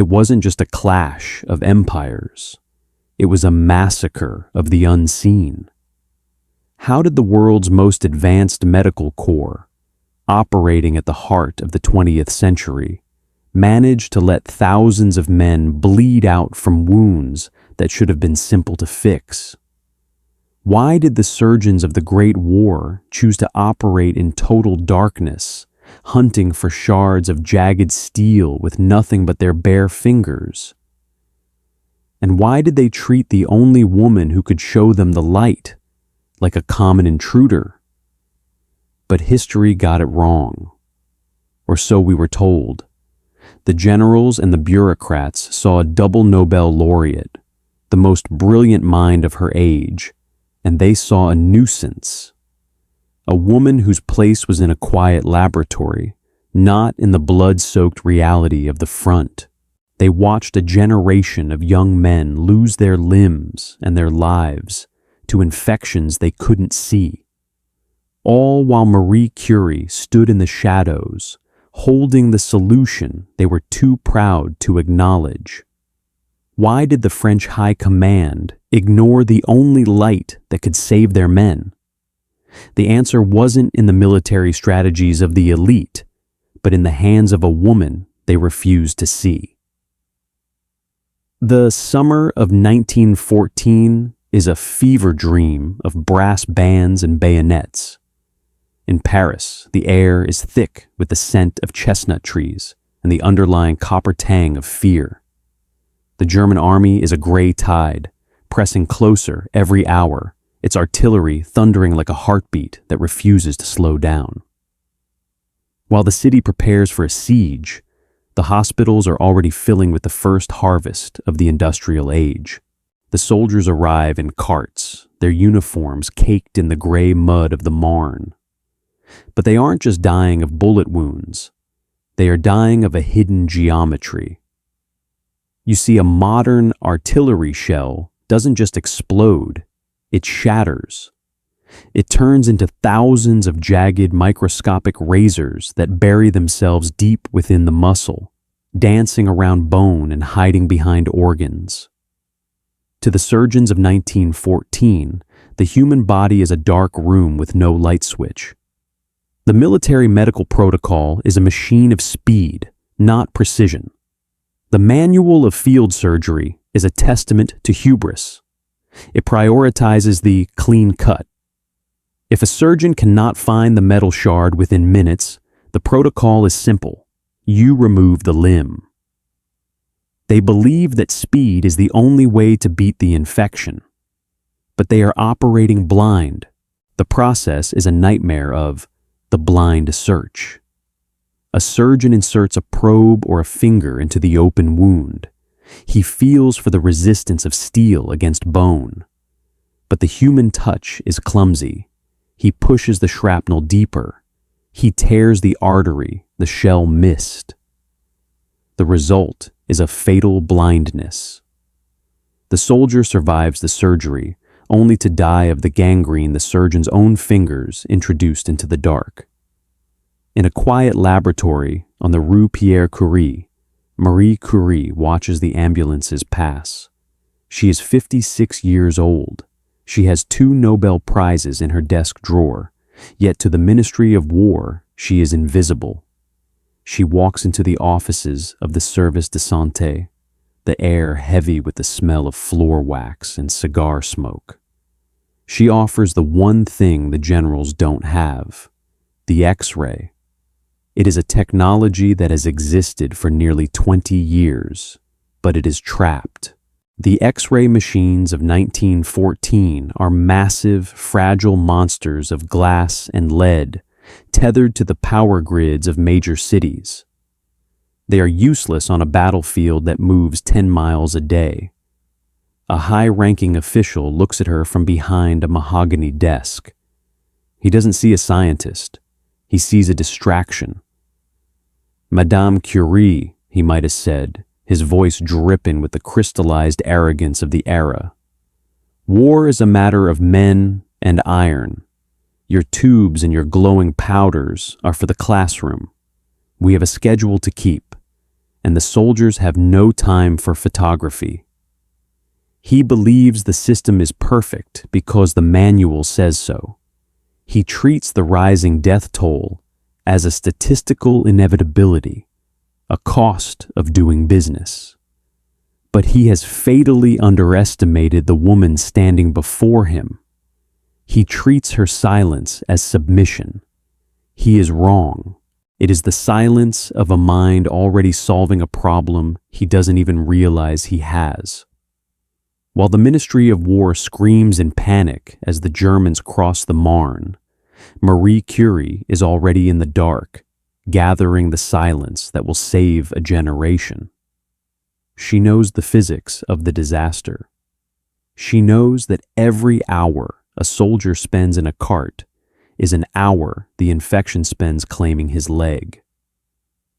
It wasn't just a clash of empires. It was a massacre of the unseen. How did the world's most advanced medical corps, operating at the heart of the 20th century, manage to let thousands of men bleed out from wounds that should have been simple to fix? Why did the surgeons of the Great War choose to operate in total darkness, hunting for shards of jagged steel with nothing but their bare fingers? And why did they treat the only woman who could show them the light like a common intruder? But history got it wrong, or so we were told. The generals and the bureaucrats saw a double Nobel laureate, the most brilliant mind of her age, and they saw a nuisance. A woman whose place was in a quiet laboratory, not in the blood-soaked reality of the front. They watched a generation of young men lose their limbs and their lives to infections they couldn't see. All while Marie Curie stood in the shadows, holding the solution they were too proud to acknowledge. Why did the French High Command ignore the only light that could save their men? The answer wasn't in the military strategies of the elite, but in the hands of a woman they refused to see. The summer of 1914 is a fever dream of brass bands and bayonets. In Paris, the air is thick with the scent of chestnut trees and the underlying copper tang of fear. The German army is a gray tide, pressing closer every hour, its artillery thundering like a heartbeat that refuses to slow down. While the city prepares for a siege, the hospitals are already filling with the first harvest of the industrial age. The soldiers arrive in carts, their uniforms caked in the gray mud of the Marne. But they aren't just dying of bullet wounds. They are dying of a hidden geometry. You see, a modern artillery shell doesn't just explode, it shatters. It turns into thousands of jagged microscopic razors that bury themselves deep within the muscle, dancing around bone and hiding behind organs. To the surgeons of 1914, the human body is a dark room with no light switch. The military medical protocol is a machine of speed, not precision. The manual of field surgery is a testament to hubris. It prioritizes the clean cut. If a surgeon cannot find the metal shard within minutes, the protocol is simple. You remove the limb. They believe that speed is the only way to beat the infection. But they are operating blind. The process is a nightmare of the blind search. A surgeon inserts a probe or a finger into the open wound. He feels for the resistance of steel against bone. But the human touch is clumsy. He pushes the shrapnel deeper. He tears the artery the shell missed. The result is a fatal blindness. The soldier survives the surgery, only to die of the gangrene the surgeon's own fingers introduced into the dark. In a quiet laboratory on the Rue Pierre Curie, Marie Curie watches the ambulances pass. She is 56 years old. She has 2 Nobel Prizes in her desk drawer, yet to the Ministry of War, she is invisible. She walks into the offices of the Service de Santé, the air heavy with the smell of floor wax and cigar smoke. She offers the one thing the generals don't have, the X-ray. It is a technology that has existed for nearly 20 years, but it is trapped. The X-ray machines of 1914 are massive, fragile monsters of glass and lead, tethered to the power grids of major cities. They are useless on a battlefield that moves 10 miles a day. A high-ranking official looks at her from behind a mahogany desk. He doesn't see a scientist. He sees a distraction. Madame Curie, he might have said, his voice dripping with the crystallized arrogance of the era. War is a matter of men and iron. Your tubes and your glowing powders are for the classroom. We have a schedule to keep. and the soldiers have no time for photography. He believes the system is perfect because the manual says so. He treats the rising death toll as a statistical inevitability, a cost of doing business. But he has fatally underestimated the woman standing before him. He treats her silence as submission. He is wrong. It is the silence of a mind already solving a problem he doesn't even realize he has. While the Ministry of War screams in panic as the Germans cross the Marne, Marie Curie is already in the dark, gathering the silence that will save a generation. She knows the physics of the disaster. She knows that every hour a soldier spends in a cart is an hour the infection spends claiming his leg.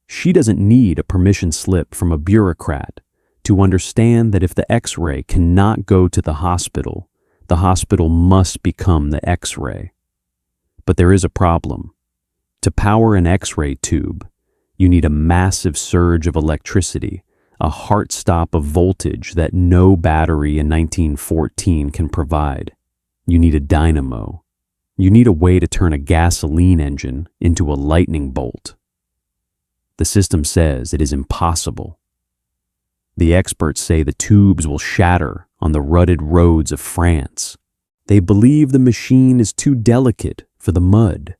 She doesn't need a permission slip from a bureaucrat to understand that if the X-ray cannot go to the hospital must become the X-ray. But there is a problem. To power an X-ray tube, you need a massive surge of electricity, a heart stop of voltage that no battery in 1914 can provide. You need a dynamo. You need a way to turn a gasoline engine into a lightning bolt. The system says it is impossible. The experts say the tubes will shatter on the rutted roads of France. They believe the machine is too delicate for the mud.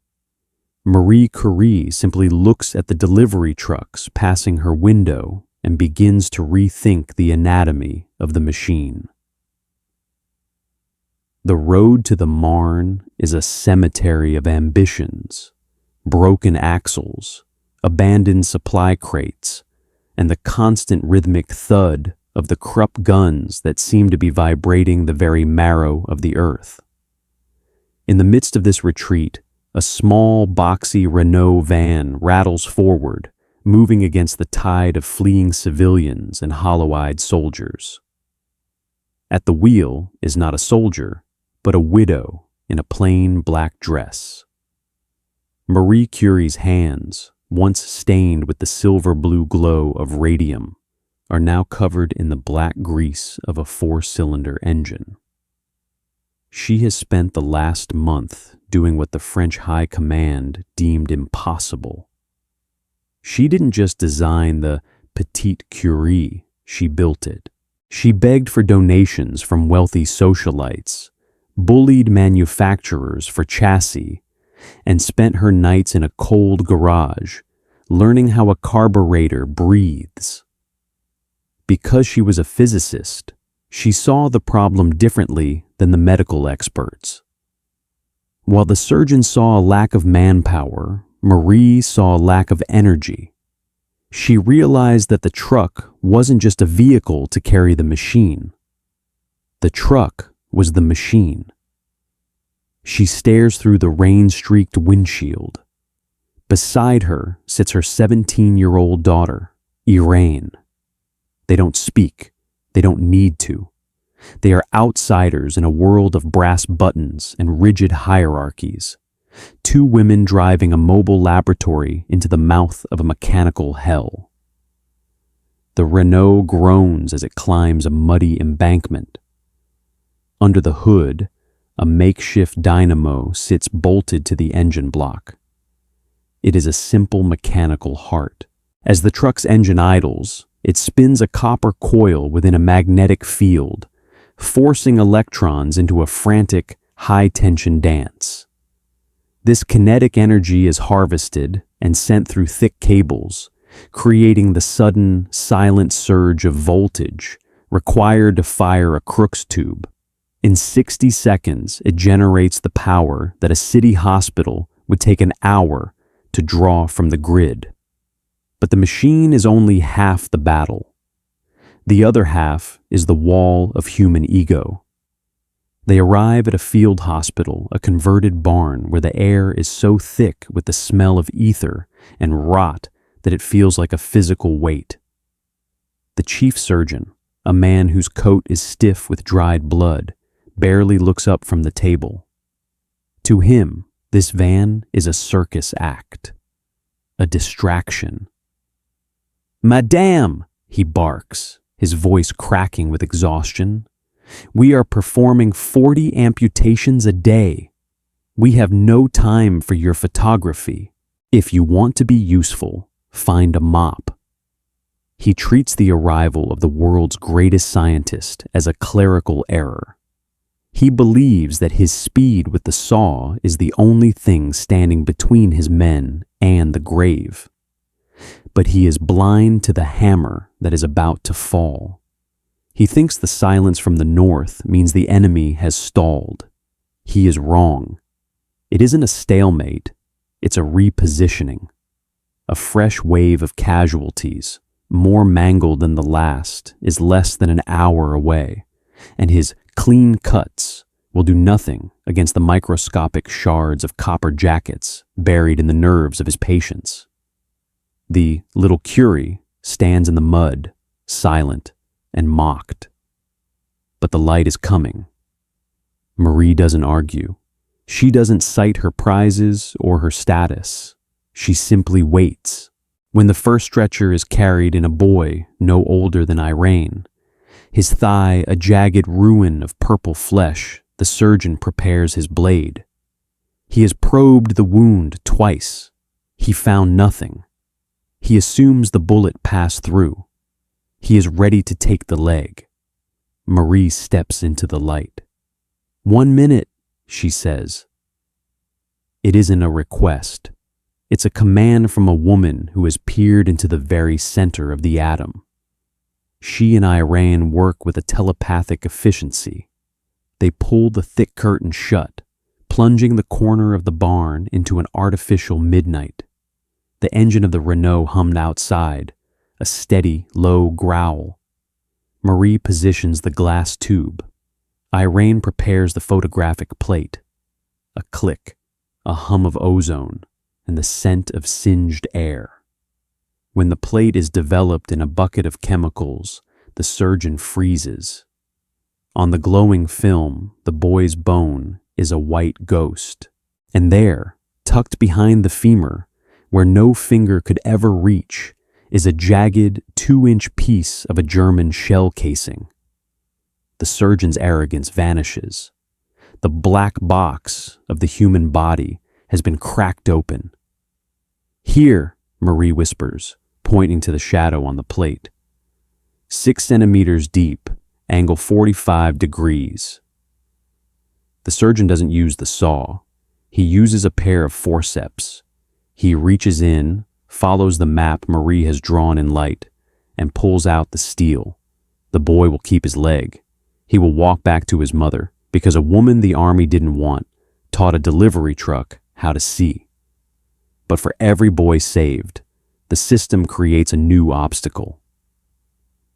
Marie Curie simply looks at the delivery trucks passing her window and begins to rethink the anatomy of the machine. The road to the Marne is a cemetery of ambitions, broken axles, abandoned supply crates, and the constant rhythmic thud of the Krupp guns that seem to be vibrating the very marrow of the earth. In the midst of this retreat, a small, boxy Renault van rattles forward, moving against the tide of fleeing civilians and hollow-eyed soldiers. At the wheel is not a soldier, but a widow in a plain black dress. Marie Curie's hands, once stained with the silver-blue glow of radium, are now covered in the black grease of a 4-cylinder engine. She has spent the last month doing what the French High Command deemed impossible. She didn't just design the Petite Curie, she built it. She begged for donations from wealthy socialites, bullied manufacturers for chassis, and spent her nights in a cold garage, learning how a carburetor breathes. Because she was a physicist, she saw the problem differently than the medical experts. While the surgeon saw a lack of manpower, Marie saw a lack of energy. She realized that the truck wasn't just a vehicle to carry the machine. The truck was the machine. She stares through the rain-streaked windshield. Beside her sits her 17-year-old daughter, Irene. They don't speak. They don't need to. They are outsiders in a world of brass buttons and rigid hierarchies. Two women driving a mobile laboratory into the mouth of a mechanical hell. The Renault groans as it climbs a muddy embankment. Under the hood, a makeshift dynamo sits bolted to the engine block. It is a simple mechanical heart. As the truck's engine idles, it spins a copper coil within a magnetic field, forcing electrons into a frantic, high-tension dance. This kinetic energy is harvested and sent through thick cables, creating the sudden, silent surge of voltage required to fire a Crookes tube. In 60 seconds, it generates the power that a city hospital would take an hour to draw from the grid. But the machine is only half the battle. The other half is the wall of human ego. They arrive at a field hospital, a converted barn where the air is so thick with the smell of ether and rot that it feels like a physical weight. The chief surgeon, a man whose coat is stiff with dried blood, barely looks up from the table. To him, this van is a circus act, a distraction. "Madame," he barks, his voice cracking with exhaustion. "We are performing 40 amputations a day. We have no time for your photography. If you want to be useful, find a mop." He treats the arrival of the world's greatest scientist as a clerical error. He believes that his speed with the saw is the only thing standing between his men and the grave. But he is blind to the hammer that is about to fall. He thinks the silence from the north means the enemy has stalled. He is wrong. It isn't a stalemate, it's a repositioning. A fresh wave of casualties, more mangled than the last, is less than an hour away, and his clean cuts will do nothing against the microscopic shards of copper jackets buried in the nerves of his patients. The little Curie stands in the mud, silent and mocked. But the light is coming. Marie doesn't argue. She doesn't cite her prizes or her status. She simply waits. When the first stretcher is carried in a boy no older than Irene, his thigh a jagged ruin of purple flesh, the surgeon prepares his blade. He has probed the wound twice. He found nothing. He assumes the bullet passed through. He is ready to take the leg. Marie steps into the light. "1 minute," she says. It isn't a request. It's a command from a woman who has peered into the very center of the atom. She and Irene work with a telepathic efficiency. They pull the thick curtain shut, plunging the corner of the barn into an artificial midnight. The engine of the Renault hummed outside, a steady, low growl. Marie positions the glass tube. Irene prepares the photographic plate. A click, a hum of ozone, and the scent of singed air. When the plate is developed in a bucket of chemicals, the surgeon freezes. On the glowing film, the boy's bone is a white ghost. And there, tucked behind the femur, where no finger could ever reach, is a jagged 2-inch piece of a German shell casing. The surgeon's arrogance vanishes. The black box of the human body has been cracked open. "Here," Marie whispers, pointing to the shadow on the plate. 6 centimeters deep, angle 45 degrees. The surgeon doesn't use the saw. He uses a pair of forceps. He reaches in, follows the map Marie has drawn in light, and pulls out the steel. The boy will keep his leg. He will walk back to his mother, because a woman the army didn't want taught a delivery truck how to see. But for every boy saved, the system creates a new obstacle.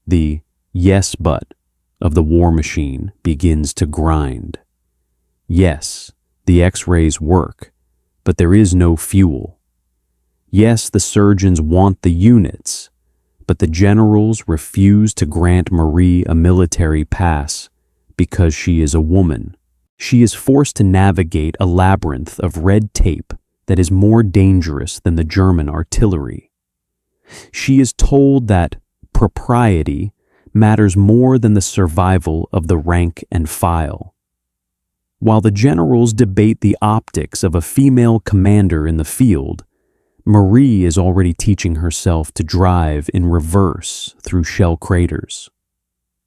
The "yes but" of the war machine begins to grind. Yes, the X-rays work, but there is no fuel. Yes, the surgeons want the units, but the generals refuse to grant Marie a military pass because she is a woman. She is forced to navigate a labyrinth of red tape that is more dangerous than the German artillery. She is told that propriety matters more than the survival of the rank and file. While the generals debate the optics of a female commander in the field, Marie is already teaching herself to drive in reverse through shell craters.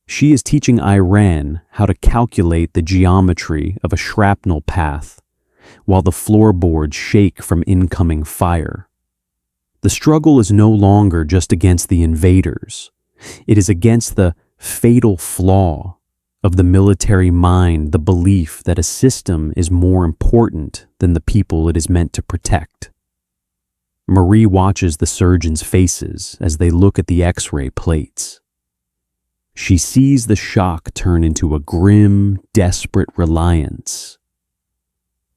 She is teaching Irene how to calculate the geometry of a shrapnel path, while the floorboards shake from incoming fire. The struggle is no longer just against the invaders. It is against the fatal flaw of the military mind, the belief that a system is more important than the people it is meant to protect. Marie watches the surgeons' faces as they look at the X-ray plates. She sees the shock turn into a grim, desperate reliance.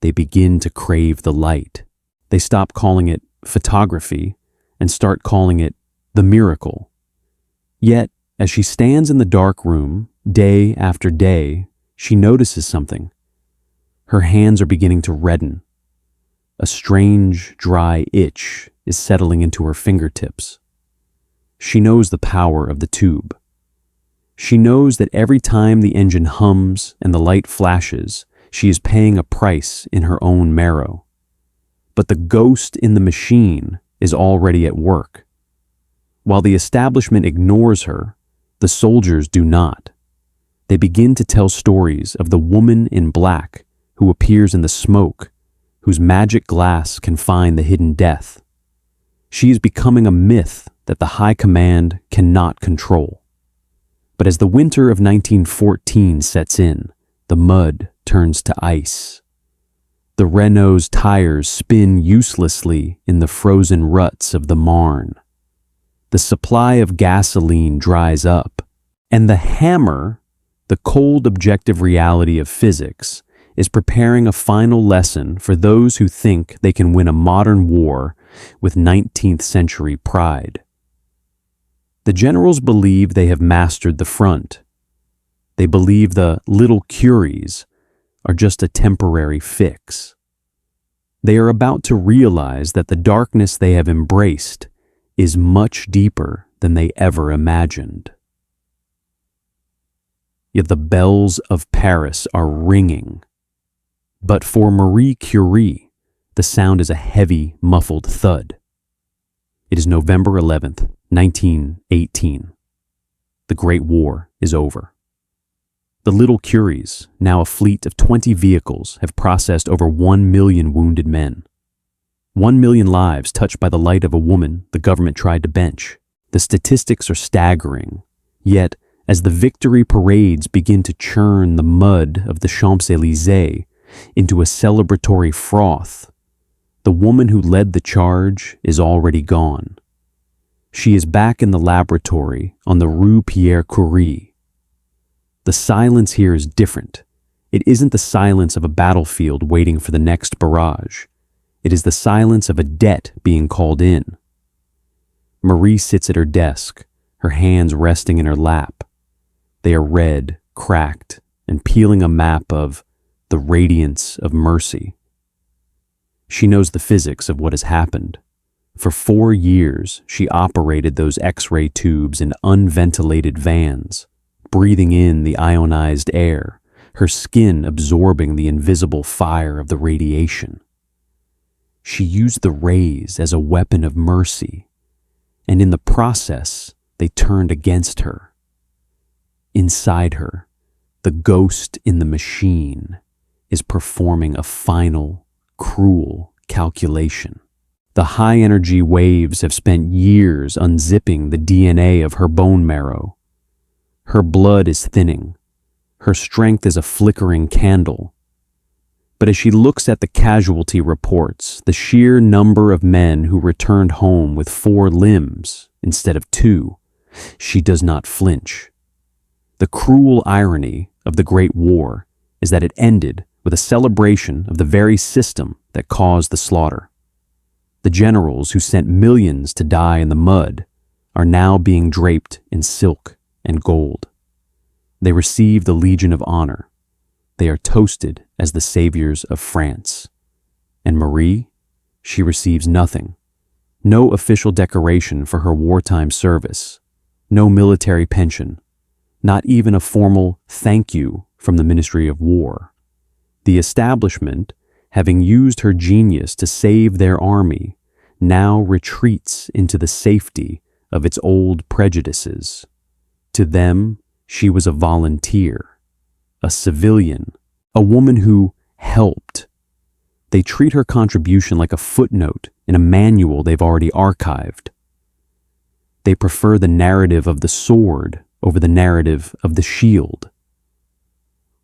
They begin to crave the light. They stop calling it photography and start calling it the miracle. Yet, as she stands in the dark room, day after day, she notices something. Her hands are beginning to redden. A strange, dry itch is settling into her fingertips. she knows the power of the tube. She knows that every time the engine hums and the light flashes, she is paying a price in her own marrow. But the ghost in the machine is already at work. While the establishment ignores her, the soldiers do not. They begin to tell stories of the woman in black who appears in the smoke, whose magic glass can find the hidden death. She is becoming a myth that the high command cannot control. But as the winter of 1914 sets in, the mud turns to ice. The Renault's tires spin uselessly in the frozen ruts of the Marne. The supply of gasoline dries up, and the hammer, the cold objective reality of physics, is preparing a final lesson for those who think they can win a modern war with 19th century pride. The generals believe they have mastered the front. They believe the Little Curies are just a temporary fix. They are about to realize that the darkness they have embraced is much deeper than they ever imagined. Yet the bells of Paris are ringing. But for Marie Curie, the sound is a heavy, muffled thud. It is November 11th, 1918. The Great War is over. The Little Curies, now a fleet of 20 vehicles, have processed over 1 million wounded men. 1 million lives touched by the light of a woman the government tried to bench. The statistics are staggering. Yet, as the victory parades begin to churn the mud of the Champs-Élysées into a celebratory froth, the woman who led the charge is already gone. She is back in the laboratory on the Rue Pierre Curie. The silence here is different. It isn't the silence of a battlefield waiting for the next barrage. It is the silence of a debt being called in. Marie sits at her desk, her hands resting in her lap. They are red, cracked, and peeling a map of the radiance of mercy. She knows the physics of what has happened. For 4 years, she operated those X-ray tubes in unventilated vans, breathing in the ionized air, her skin absorbing the invisible fire of the radiation. She used the rays as a weapon of mercy, and in the process, they turned against her. Inside her, the ghost in the machine is performing a final, cruel calculation. The high-energy waves have spent years unzipping the DNA of her bone marrow. Her blood is thinning. Her strength is a flickering candle. But as she looks at the casualty reports, the sheer number of men who returned home with 4 limbs instead of 2, she does not flinch. The cruel irony of the Great War is that it ended with a celebration of the very system that caused the slaughter. The generals who sent millions to die in the mud are now being draped in silk and gold. They receive the Legion of Honor. They are toasted as the saviors of France. And Marie, she receives nothing. No official decoration for her wartime service. No military pension. Not even a formal thank you from the Ministry of War. The establishment, having used her genius to save their army, now retreats into the safety of its old prejudices. To them, she was a volunteer, a civilian, a woman who helped. They treat her contribution like a footnote in a manual they've already archived. They prefer the narrative of the sword over the narrative of the shield.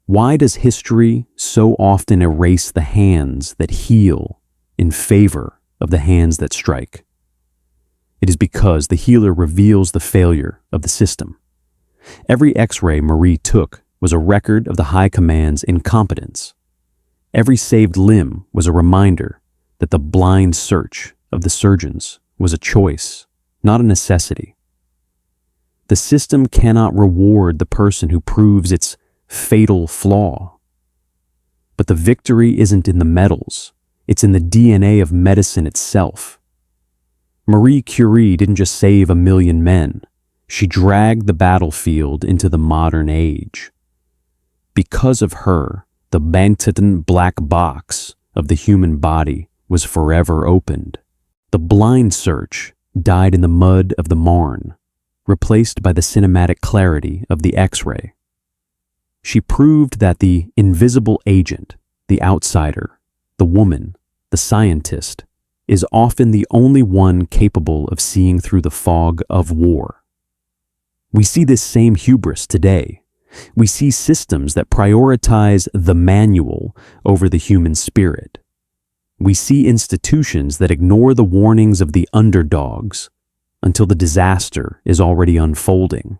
Why does history so often erase the hands that heal in favor of the hands that strike? It is because the healer reveals the failure of the system. Every X-ray Marie took was a record of the High Command's incompetence. Every saved limb was a reminder that the blind search of the surgeons was a choice, not a necessity. The system cannot reward the person who proves its fatal flaw. But the victory isn't in the medals, it's in the DNA of medicine itself. Marie Curie didn't just save 1,000,000 men. She dragged the battlefield into the modern age. Because of her, the Bantutan black box of the human body was forever opened. The blind search died in the mud of the Marne, replaced by the cinematic clarity of the X-ray. She proved that the invisible agent, the outsider, the woman, the scientist, is often the only one capable of seeing through the fog of war. We see this same hubris today. We see systems that prioritize the manual over the human spirit. We see institutions that ignore the warnings of the underdogs until the disaster is already unfolding.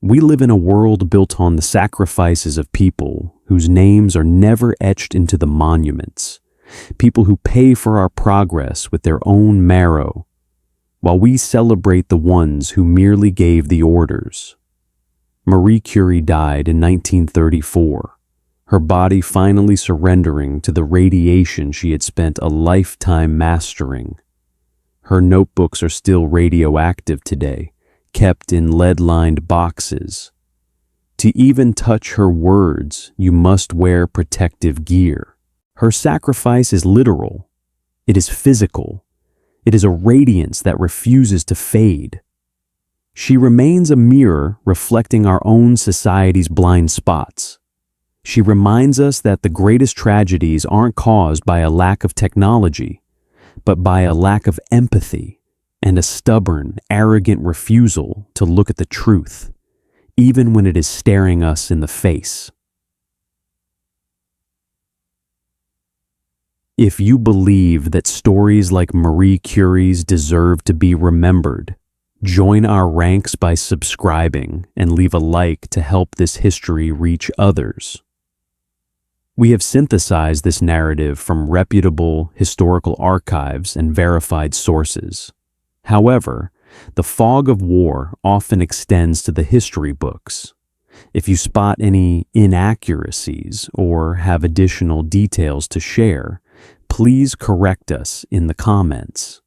We live in a world built on the sacrifices of people whose names are never etched into the monuments, people who pay for our progress with their own marrow, while we celebrate the ones who merely gave the orders. Marie Curie died in 1934, her body finally surrendering to the radiation she had spent a lifetime mastering. Her notebooks are still radioactive today, kept in lead-lined boxes. To even touch her words, you must wear protective gear. Her sacrifice is literal. It is physical. It is a radiance that refuses to fade. She remains a mirror reflecting our own society's blind spots. She reminds us that the greatest tragedies aren't caused by a lack of technology, but by a lack of empathy and a stubborn, arrogant refusal to look at the truth, even when it is staring us in the face. If you believe that stories like Marie Curie's deserve to be remembered, join our ranks by subscribing and leave a like to help this history reach others. We have synthesized this narrative from reputable historical archives and verified sources. However, the fog of war often extends to the history books. If you spot any inaccuracies or have additional details to share, please correct us in the comments.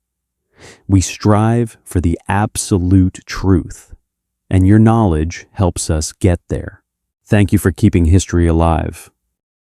We strive for the absolute truth, and your knowledge helps us get there. Thank you for keeping history alive.